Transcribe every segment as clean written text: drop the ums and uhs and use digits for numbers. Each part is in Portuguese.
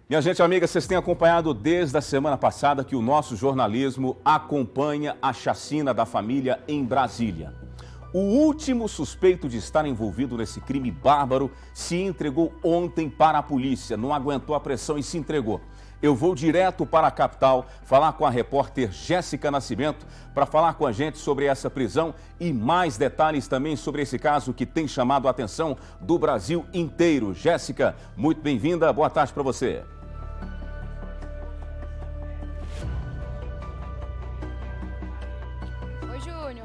Minha gente amiga, vocês têm acompanhado desde a semana passada que o nosso jornalismo acompanha a chacina da família em Brasília. O último suspeito de estar envolvido nesse crime bárbaro se entregou ontem para a polícia, não aguentou a pressão e se entregou. Eu vou direto para a capital falar com a repórter Jéssica Nascimento para falar com a gente sobre essa prisão e mais detalhes também sobre esse caso que tem chamado a atenção do Brasil inteiro. Jéssica, muito bem-vinda, boa tarde para você.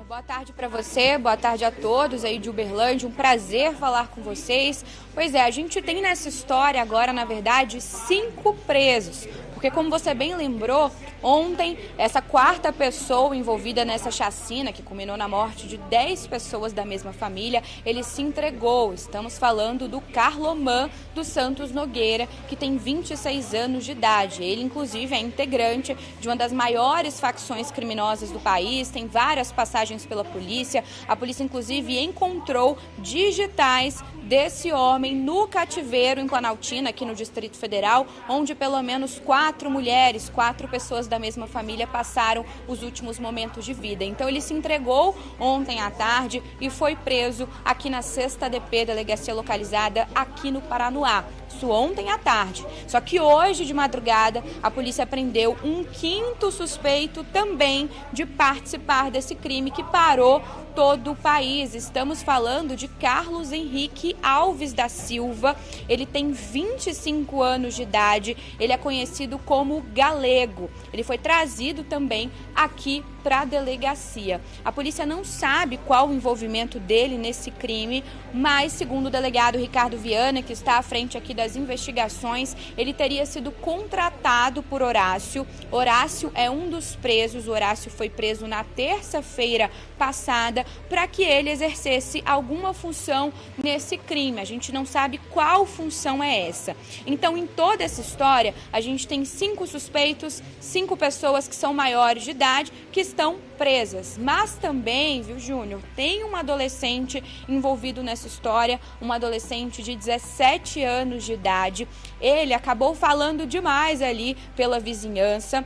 Boa tarde para você, boa tarde a todos aí de Uberlândia, um prazer falar com vocês. Pois é, a gente tem nessa história agora, na verdade, 5 presos. Porque como você bem lembrou, ontem essa quarta pessoa envolvida nessa chacina, que culminou na morte de 10 pessoas da mesma família, ele se entregou. Estamos falando do Carloman dos Santos Nogueira, que tem 26 anos de idade. Ele, inclusive, é integrante de uma das maiores facções criminosas do país, tem várias passagens pela polícia. A polícia, inclusive, encontrou digitais desse homem no cativeiro em Planaltina, aqui no Distrito Federal, onde pelo menos 4 mulheres, 4 pessoas da mesma família passaram os últimos momentos de vida. Então ele se entregou ontem à tarde e foi preso aqui na 6ª DP, delegacia localizada aqui no Paranoá. Isso ontem à tarde. Só que hoje de madrugada a polícia prendeu um 5º suspeito também de participar desse crime que parou todo o país. Estamos falando de Carlos Henrique Alves da Silva. Ele tem 25 anos de idade. Ele é conhecido como Galego. Ele foi trazido também aqui para a delegacia. A polícia não sabe qual o envolvimento dele nesse crime, mas segundo o delegado Ricardo Viana, que está à frente aqui das investigações, ele teria sido contratado por Horácio. Horácio é um dos presos. O Horácio foi preso na terça-feira passada para que ele exercesse alguma função nesse crime. A gente não sabe qual função é essa. Então, em toda essa história, a gente tem 5 suspeitos, 5 pessoas que são maiores de idade, que estão presas. Mas também, viu, Júnior, tem um adolescente envolvido nessa história, um adolescente de 17 anos de idade. Ele acabou falando demais ali pela vizinhança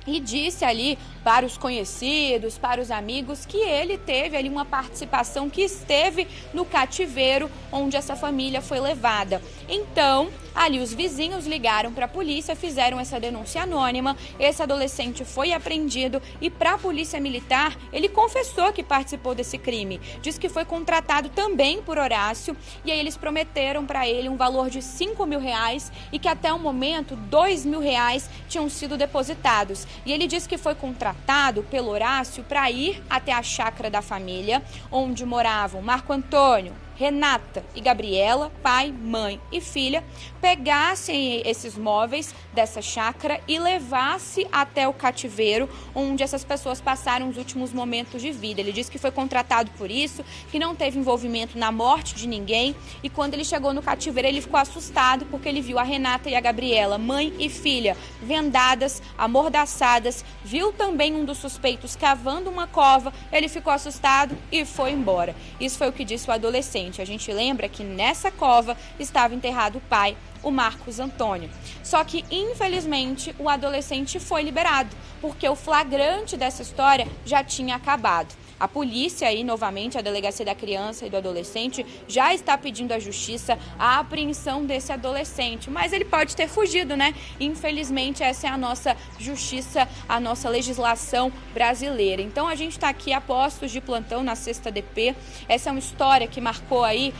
e disse ali para os conhecidos, para os amigos, que ele teve ali uma participação, que esteve no cativeiro onde essa família foi levada. Então, ali os vizinhos ligaram para a polícia, fizeram essa denúncia anônima, esse adolescente foi apreendido e para a polícia militar, ele confessou que participou desse crime. Diz que foi contratado também por Horácio e aí eles prometeram para ele um valor de R$5.000 e que até o momento R$2.000 tinham sido depositados. E ele disse que foi contratado pelo Horácio para ir até a chácara da família, onde moravam Marco Antônio, Renata e Gabriela, pai, mãe e filha, pegassem esses móveis dessa chácara e levasse até o cativeiro, onde essas pessoas passaram os últimos momentos de vida. Ele disse que foi contratado por isso, que não teve envolvimento na morte de ninguém, e quando ele chegou no cativeiro ele ficou assustado porque ele viu a Renata e a Gabriela, mãe e filha, vendadas, amordaçadas, viu também um dos suspeitos cavando uma cova, ele ficou assustado e foi embora. Isso foi o que disse o adolescente. A gente lembra que nessa cova estava enterrado o pai, o Marcos Antônio. Só que, infelizmente, o adolescente foi liberado, porque o flagrante dessa história já tinha acabado. A polícia aí, novamente, a Delegacia da Criança e do Adolescente, já está pedindo à Justiça a apreensão desse adolescente. Mas ele pode ter fugido, né? Infelizmente, essa é a nossa justiça, a nossa legislação brasileira. Então, a gente está aqui a postos de plantão na 6ª DP. Essa é uma história que marcou aí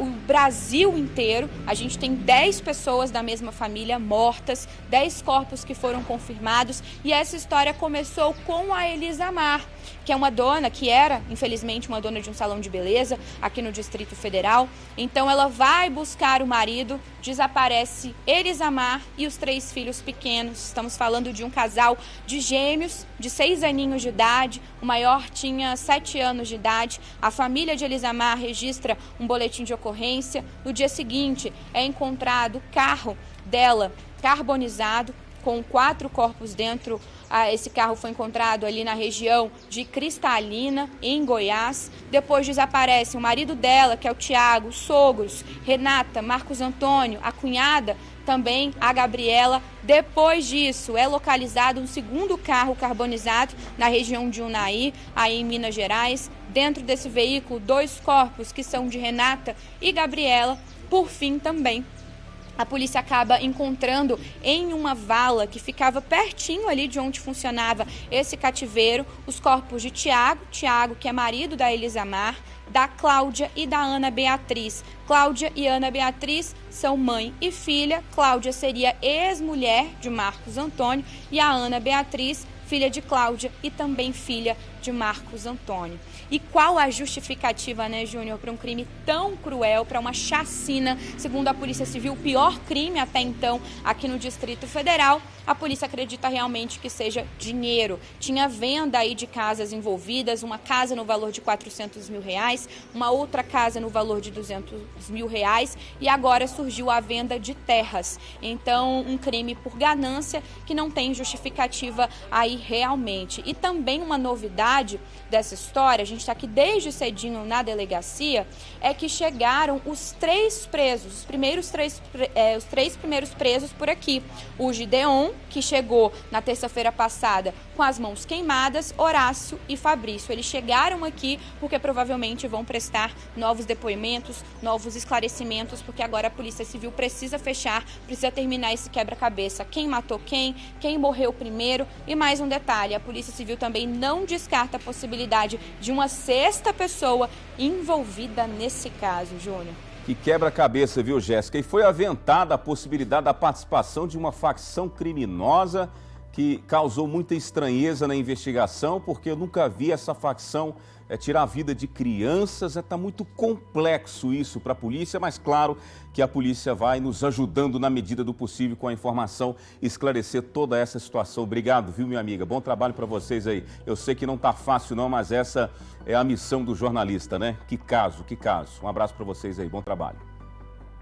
o Brasil inteiro. A gente tem 10 pessoas da mesma família mortas, 10 corpos que foram confirmados. E essa história começou com a Elisamar, que é uma dona, que era, infelizmente, uma dona de um salão de beleza aqui no Distrito Federal. Então ela vai buscar o marido, desaparece Elisamar e os 3 filhos pequenos. Estamos falando de um casal de gêmeos de 6 aninhos de idade, o maior tinha 7 anos de idade. A família de Elisamar registra um boletim de ocorrência. No dia seguinte é encontrado o carro dela carbonizado, com 4 corpos dentro. Esse carro foi encontrado ali na região de Cristalina, em Goiás. Depois desaparece o marido dela, que é o Tiago, os sogros, Renata, Marcos Antônio, a cunhada, também a Gabriela. Depois disso, é localizado um segundo carro carbonizado na região de Unai, aí em Minas Gerais. Dentro desse veículo, 2 corpos que são de Renata e Gabriela. Por fim, também, a polícia acaba encontrando em uma vala que ficava pertinho ali de onde funcionava esse cativeiro, os corpos de Tiago, que é marido da Elisamar, da Cláudia e da Ana Beatriz. Cláudia e Ana Beatriz são mãe e filha. Cláudia seria ex-mulher de Marcos Antônio e a Ana Beatriz, filha de Cláudia e também filha de Marcos Antônio. E qual a justificativa, né, Júnior, para um crime tão cruel, para uma chacina? Segundo a Polícia Civil, o pior crime até então aqui no Distrito Federal. A polícia acredita realmente que seja dinheiro. Tinha venda aí de casas envolvidas, uma casa no valor de R$400 mil, uma outra casa no valor de R$200 mil e agora surgiu a venda de terras. Então, um crime por ganância que não tem justificativa aí realmente. E também uma novidade dessa história, a gente está aqui desde cedinho na delegacia, é que chegaram os 3 presos, os 3 primeiros presos por aqui. O Gideon, que chegou na terça-feira passada com as mãos queimadas, Horácio e Fabrício. Eles chegaram aqui porque provavelmente vão prestar novos depoimentos, novos esclarecimentos, porque agora a Polícia Civil precisa fechar, precisa terminar esse quebra-cabeça. Quem matou quem morreu primeiro. E mais um detalhe, a Polícia Civil também não descarta a possibilidade de uma 6ª pessoa envolvida nesse caso, Júnior. Que quebra-cabeça, viu, Jéssica? E foi aventada a possibilidade da participação de uma facção criminosa que causou muita estranheza na investigação, porque eu nunca vi essa facção tirar a vida de crianças. Está muito complexo isso para a polícia, mas claro que a polícia vai nos ajudando na medida do possível com a informação, esclarecer toda essa situação. Obrigado, viu, minha amiga? Bom trabalho para vocês aí. Eu sei que não está fácil não, mas essa é a missão do jornalista, né? Que caso, que caso. Um abraço para vocês aí, bom trabalho.